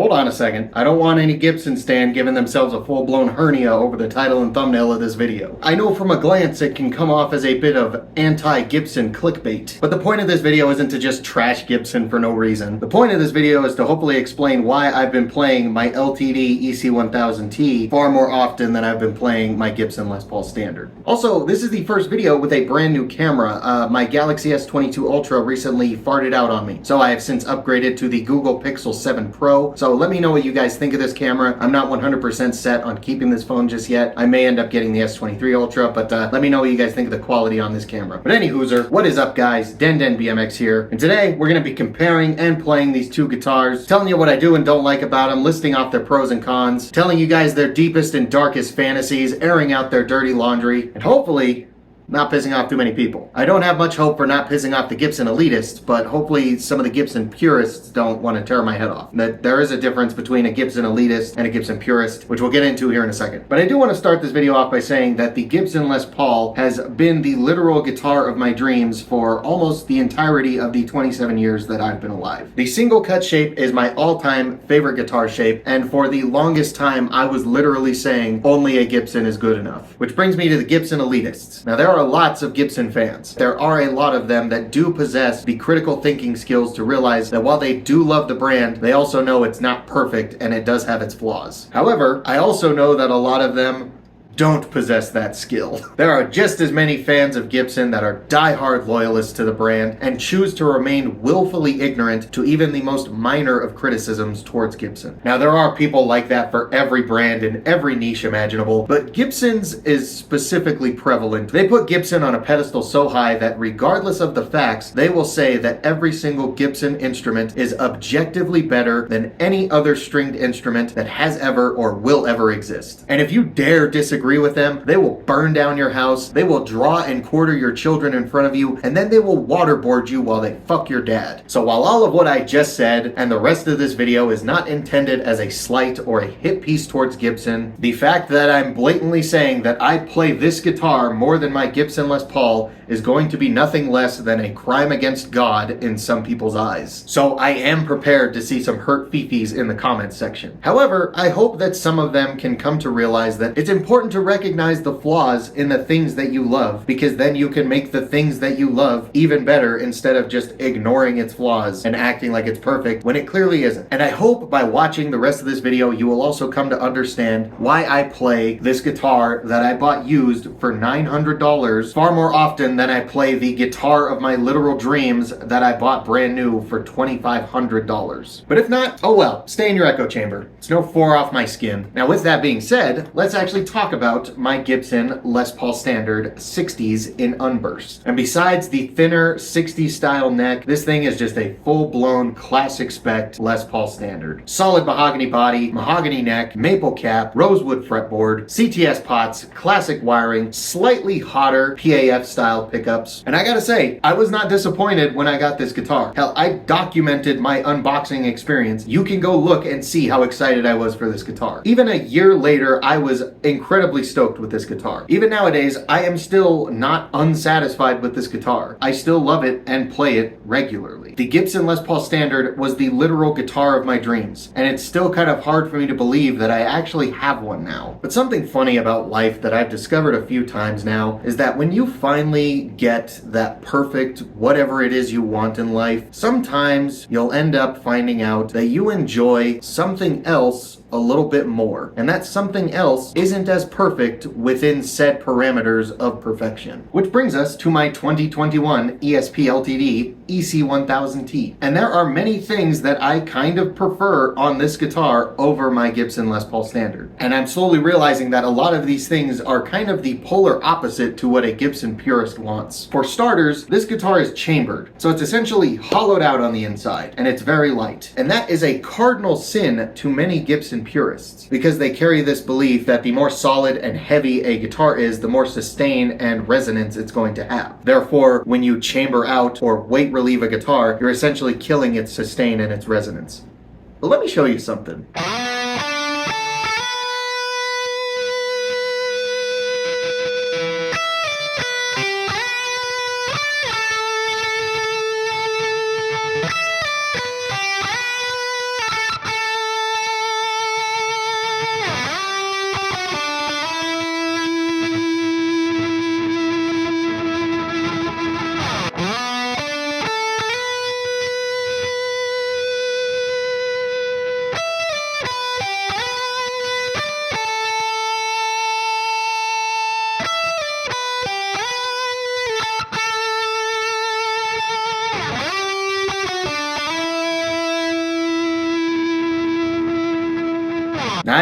Hold on a second. I don't want any Gibson stand giving themselves a full-blown hernia over the title and thumbnail of this video. I know from a glance it can come off as a bit of anti-Gibson clickbait, but the point of this video isn't to just trash Gibson for no reason. The point of this video is to hopefully explain why I've been playing my LTD EC-1000T far more often than I've been playing my Gibson Les Paul Standard. Also, this is the first video with a brand new camera. My Galaxy S22 Ultra recently farted out on me, so I have since upgraded to the Google Pixel 7 Pro. So let me know what you guys think of this camera. I'm not 100% set on keeping this phone just yet. I may end up getting the S23 Ultra, but let me know what you guys think of the quality on this camera. But anywhooser, what is up guys? DenDenBMX here, and today we're going to be comparing and playing these two guitars, telling you what I do and don't like about them, listing off their pros and cons, telling you guys their deepest and darkest fantasies, airing out their dirty laundry, and hopefully not pissing off too many people. I don't have much hope for not pissing off the Gibson elitists, but hopefully some of the Gibson purists don't want to tear my head off. That there is a difference between a Gibson elitist and a Gibson purist, which we'll get into here in a second. But I do want to start this video off by saying that the Gibson Les Paul has been the literal guitar of my dreams for almost the entirety of the 27 years that I've been alive. The single cut shape is my all-time favorite guitar shape, and for the longest time I was literally saying only a Gibson is good enough. Which brings me to the Gibson elitists. Now there are lots of Gibson fans. There are a lot of them that do possess the critical thinking skills to realize that while they do love the brand, they also know it's not perfect and it does have its flaws. However, I also know that a lot of them don't possess that skill. There are just as many fans of Gibson that are die-hard loyalists to the brand and choose to remain willfully ignorant to even the most minor of criticisms towards Gibson. Now there are people like that for every brand and every niche imaginable, but Gibson's is specifically prevalent. They put Gibson on a pedestal so high that regardless of the facts, they will say that every single Gibson instrument is objectively better than any other stringed instrument that has ever or will ever exist. And if you dare disagree with them, they will burn down your house, they will draw and quarter your children in front of you, and then they will waterboard you while they fuck your dad. So while all of what I just said and the rest of this video is not intended as a slight or a hit piece towards Gibson, the fact that I'm blatantly saying that I play this guitar more than my Gibson Les Paul is going to be nothing less than a crime against God in some people's eyes. So I am prepared to see some hurt fifis in the comments section. However, I hope that some of them can come to realize that it's important to recognize the flaws in the things that you love, because then you can make the things that you love even better instead of just ignoring its flaws and acting like it's perfect when it clearly isn't. And I hope by watching the rest of this video you will also come to understand why I play this guitar that I bought used for $900 far more often than I play the guitar of my literal dreams that I bought brand new for $2,500. But if not, oh well, stay in your echo chamber. It's no far off my skin. Now with that being said, let's actually talk about my Gibson Les Paul Standard 60s in unburst. And besides the thinner 60s style neck, this thing is just a full-blown classic spec Les Paul Standard. Solid mahogany body, mahogany neck, maple cap, rosewood fretboard, CTS pots, classic wiring, slightly hotter PAF style pickups. And I gotta say, I was not disappointed when I got this guitar. Hell, I documented my unboxing experience. You can go look and see how excited I was for this guitar. Even a year later, I was incredibly stoked with this guitar. Even nowadays, I am still not unsatisfied with this guitar. I still love it and play it regularly. The Gibson Les Paul Standard was the literal guitar of my dreams, and it's still kind of hard for me to believe that I actually have one now. But something funny about life that I've discovered a few times now is that when you finally get that perfect whatever it is you want in life, sometimes you'll end up finding out that you enjoy something else a little bit more, and that something else isn't as perfect within said parameters of perfection. Which brings us to my 2021 ESP LTD EC-1000T. And there are many things that I kind of prefer on this guitar over my Gibson Les Paul Standard. And I'm slowly realizing that a lot of these things are kind of the polar opposite to what a Gibson purist wants. For starters, this guitar is chambered, so it's essentially hollowed out on the inside, and it's very light. And that is a cardinal sin to many Gibson purists, because they carry this belief that the more solid and heavy a guitar is, the more sustain and resonance it's going to have. Therefore, when you chamber out or weight relieve a guitar, you're essentially killing its sustain and its resonance. But let me show you something.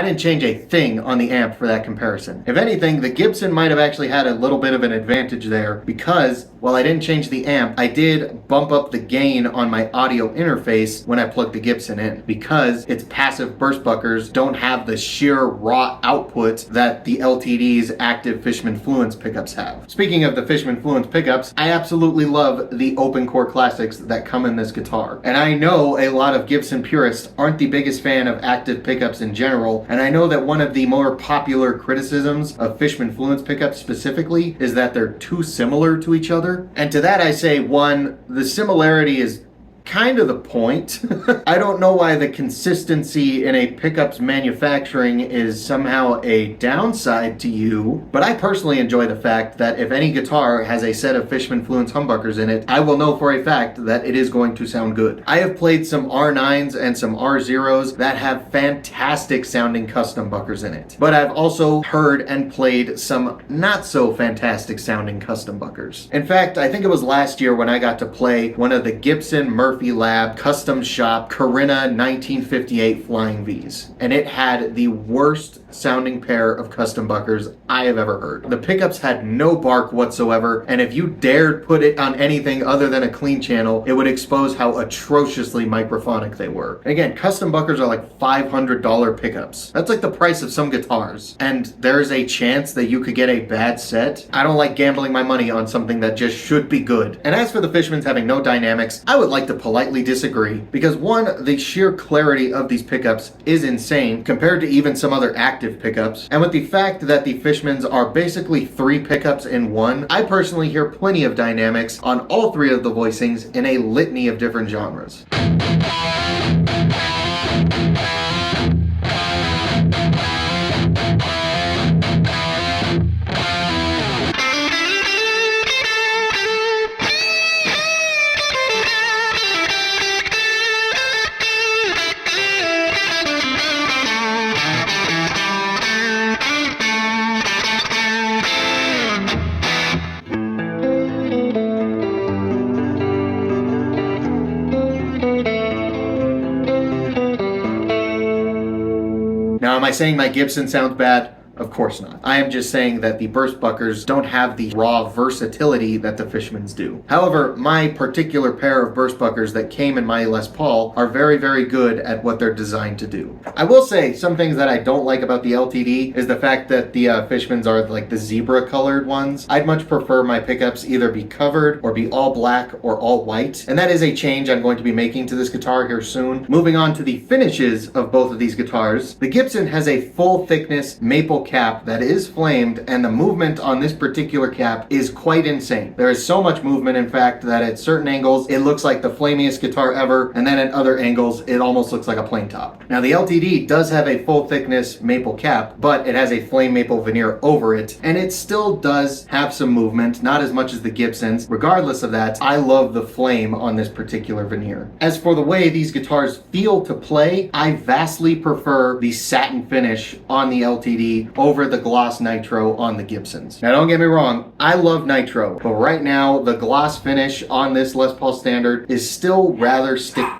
didn't change a thing on the amp for that comparison. If anything, the Gibson might have actually had a little bit of an advantage there because while I didn't change the amp, I did bump up the gain on my audio interface when I plugged the Gibson in because its passive burst buckers don't have the sheer raw output that the LTD's active Fishman Fluence pickups have. Speaking of the Fishman Fluence pickups, I absolutely love the open core classics that come in this guitar. And I know a lot of Gibson purists aren't the biggest fan of active pickups in general, and I know that one of the more popular criticisms of Fishman Fluence pickups specifically is that they're too similar to each other. And to that I say, one, the similarity is kind of the point. I don't know why the consistency in a pickup's manufacturing is somehow a downside to you, but I personally enjoy the fact that if any guitar has a set of Fishman Fluence humbuckers in it, I will know for a fact that it is going to sound good. I have played some R9s and some R0s that have fantastic sounding custom buckers in it, but I've also heard and played some not so fantastic sounding custom buckers. In fact, I think it was last year when I got to play one of the Gibson Murphy Lab custom shop Corinna 1958 Flying V's, and it had the worst sounding pair of custom buckers I have ever heard. The pickups had no bark whatsoever, and if you dared put it on anything other than a clean channel, it would expose how atrociously microphonic they were. And again, custom buckers are like $500 pickups. That's like the price of some guitars, and there's a chance that you could get a bad set. I don't like gambling my money on something that just should be good. And as for the Fishmans having no dynamics, I would like to politely disagree, because one, the sheer clarity of these pickups is insane compared to even some other active pickups, and with the fact that the Fishmans are basically 3 pickups in one, I personally hear plenty of dynamics on all 3 of the voicings in a litany of different genres. Now, am I saying my Gibson sounds bad? Of course not. I am just saying that the burst buckers don't have the raw versatility that the Fishmans do. However, my particular pair of burst buckers that came in my Les Paul are very, very good at what they're designed to do. I will say some things that I don't like about the LTD is the fact that the Fishmans are like the zebra colored ones. I'd much prefer my pickups either be covered or be all black or all white. And that is a change I'm going to be making to this guitar here soon. Moving on to the finishes of both of these guitars, the Gibson has a full thickness maple cap that is flamed, and the movement on this particular cap is quite insane. There is so much movement, in fact, that at certain angles it looks like the flamiest guitar ever, and then at other angles it almost looks like a plain top. Now, the LTD does have a full thickness maple cap, but it has a flame maple veneer over it, and it still does have some movement, not as much as the Gibsons. Regardless of that, I love the flame on this particular veneer. As for the way these guitars feel to play, I vastly prefer the satin finish on the LTD over the gloss nitro on the Gibsons. Now, don't get me wrong, I love nitro, but right now the gloss finish on this Les Paul Standard is still rather sticky.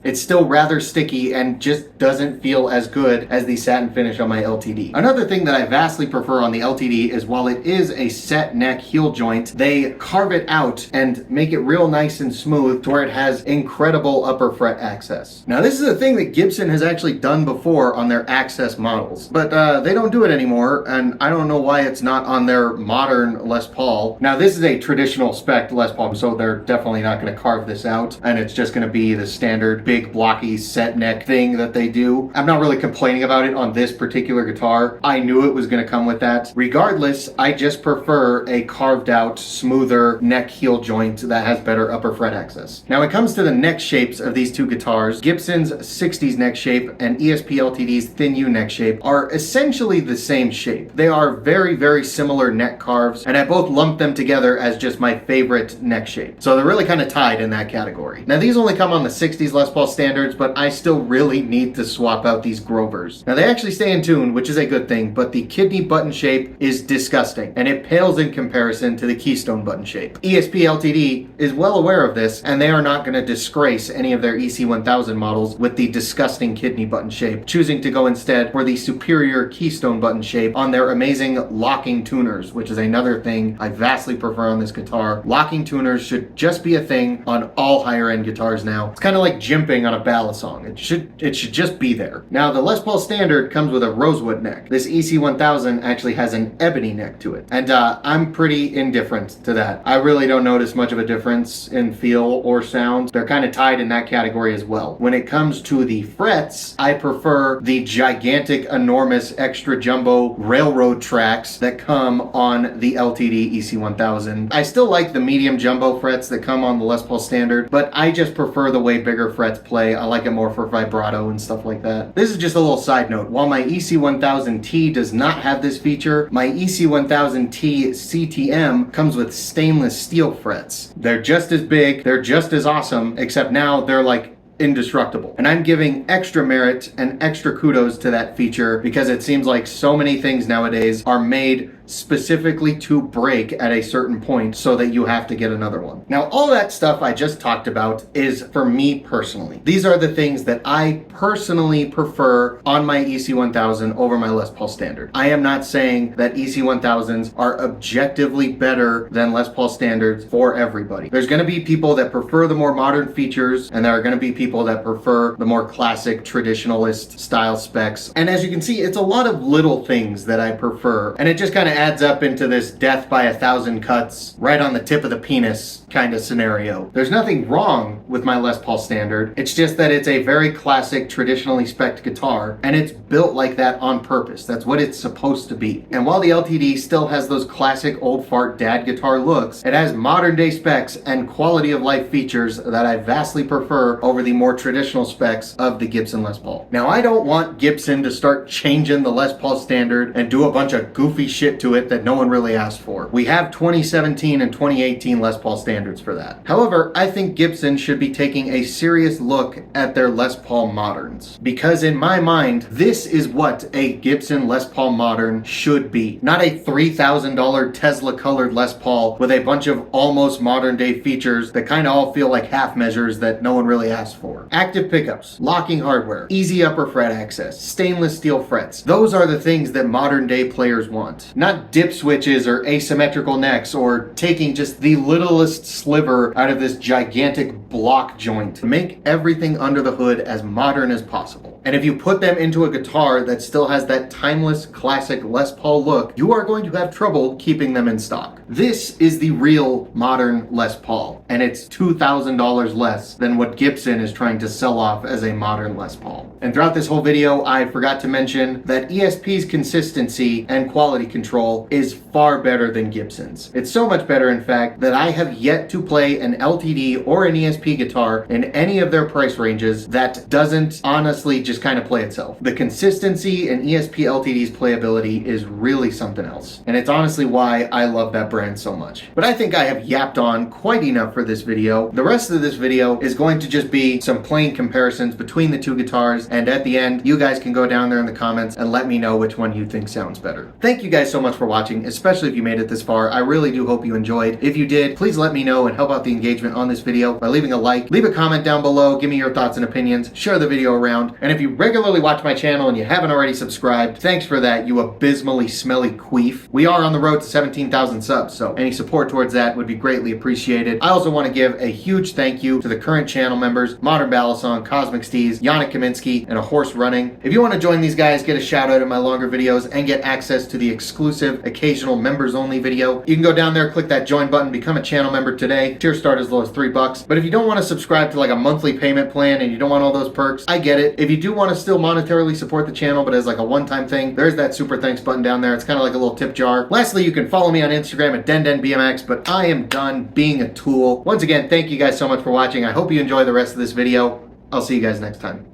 It's still rather sticky and just doesn't feel as good as the satin finish on my LTD. Another thing that I vastly prefer on the LTD is while it is a set neck heel joint, they carve it out and make it real nice and smooth to where it has incredible upper fret access. Now, this is a thing that Gibson has actually done before on their access models, but they don't do it anymore, and I don't know why it's not on their modern Les Paul. Now, this is a traditional spec Les Paul, so they're definitely not going to carve this out, and it's just going to be the standard big blocky set neck thing that they do. I'm not really complaining about it on this particular guitar. I knew it was going to come with that. Regardless, I just prefer a carved out, smoother neck heel joint that has better upper fret access. Now, when it comes to the neck shapes of these two guitars, Gibson's 60s neck shape and ESP LTD's Thin U neck shape are essentially the same shape. They are very, very similar neck carves, and I both lump them together as just my favorite neck shape. So they're really kind of tied in that category. Now, these only come on the 60s Les Paul Paul Standards, but I still really need to swap out these Grovers. Now they actually stay in tune, which is a good thing, but the kidney button shape is disgusting, and it pales in comparison to the Keystone button shape. ESP LTD is well aware of this, and they are not going to disgrace any of their EC-1000 models with the disgusting kidney button shape, choosing to go instead for the superior Keystone button shape on their amazing locking tuners, which is another thing I vastly prefer on this guitar. Locking tuners should just be a thing on all higher end guitars now. It's kind of like jimping on a ballad song. It should just be there. Now the Les Paul Standard comes with a rosewood neck. This EC-1000 actually has an ebony neck to it, and I'm pretty indifferent to that. I really don't notice much of a difference in feel or sound. They're kind of tied in that category as well. When it comes to the frets, I prefer the gigantic, enormous, extra jumbo railroad tracks that come on the LTD EC-1000. I still like the medium jumbo frets that come on the Les Paul Standard, but I just prefer the way bigger frets play. I like it more for vibrato and stuff like that. This is just a little side note. While my EC-1000T does not have this feature, my EC-1000T CTM comes with stainless steel frets. They're just as big, they're just as awesome, except now they're like indestructible. And I'm giving extra merit and extra kudos to that feature because it seems like so many things nowadays are made specifically to break at a certain point so that you have to get another one. Now, all that stuff I just talked about is for me personally. These are the things that I personally prefer on my EC-1000 over my Les Paul Standard. I am not saying that EC-1000s are objectively better than Les Paul Standards for everybody. There's going to be people that prefer the more modern features, and there are going to be people that prefer the more classic traditionalist style specs. And as you can see, it's a lot of little things that I prefer, and it just kind of adds up into this death by 1,000 cuts right on the tip of the penis kind of scenario. There's nothing wrong with my Les Paul Standard. It's just that it's a very classic, traditionally spec'd guitar, and it's built like that on purpose. That's what it's supposed to be. And while the LTD still has those classic old fart dad guitar looks, it has modern day specs and quality of life features that I vastly prefer over the more traditional specs of the Gibson Les Paul. Now, I don't want Gibson to start changing the Les Paul Standard and do a bunch of goofy shit to it that no one really asked for. We have 2017 and 2018 Les Paul Standards for that. However, I think Gibson should be taking a serious look at their Les Paul Moderns, because in my mind, this is what a Gibson Les Paul Modern should be. Not a $3,000 Tesla colored Les Paul with a bunch of almost modern day features that kind of all feel like half measures that no one really asked for. Active pickups, locking hardware, easy upper fret access, stainless steel frets. Those are the things that modern day players want. Not dip switches or asymmetrical necks or taking just the littlest sliver out of this gigantic block joint. Make everything under the hood as modern as possible. And if you put them into a guitar that still has that timeless classic Les Paul look, you are going to have trouble keeping them in stock. This is the real modern Les Paul, and it's $2,000 less than what Gibson is trying to sell off as a modern Les Paul. And throughout this whole video, I forgot to mention that ESP's consistency and quality control is far better than Gibson's. It's so much better, in fact, that I have yet to play an LTD or an ESP guitar in any of their price ranges that doesn't honestly just kind of play itself. The consistency in ESP LTD's playability is really something else, and it's honestly why I love that brand so much. But I think I have yapped on quite enough for this video. The rest of this video is going to just be some plain comparisons between the two guitars, and at the end, you guys can go down there in the comments and let me know which one you think sounds better. Thank you guys so much for watching, especially if you made it this far. I really do hope you enjoyed. If you did, please let me know and help out the engagement on this video by leaving a like, leave a comment down below, give me your thoughts and opinions, share the video around, and if you regularly watch my channel and you haven't already subscribed, thanks for that, you abysmally smelly queef. We are on the road to 17,000 subs, so any support towards that would be greatly appreciated. I also want to give a huge thank you to the current channel members, Modern Balisong, Cosmic Steez, Yannick Kaminsky, and A Horse Running. If you want to join these guys, get a shout out in my longer videos, and get access to the exclusive occasional members only video, you can go down there, click that join button, become a channel member today. Tiers start as low as $3. But if you don't want to subscribe to like a monthly payment plan and you don't want all those perks, I get it. If you do want to still monetarily support the channel, but as like a one-time thing, there's that super thanks button down there. It's kind of like a little tip jar. Lastly, you can follow me on Instagram at DenDenBMX, but I am done being a tool. Once again, thank you guys so much for watching. I hope you enjoy the rest of this video. I'll see you guys next time.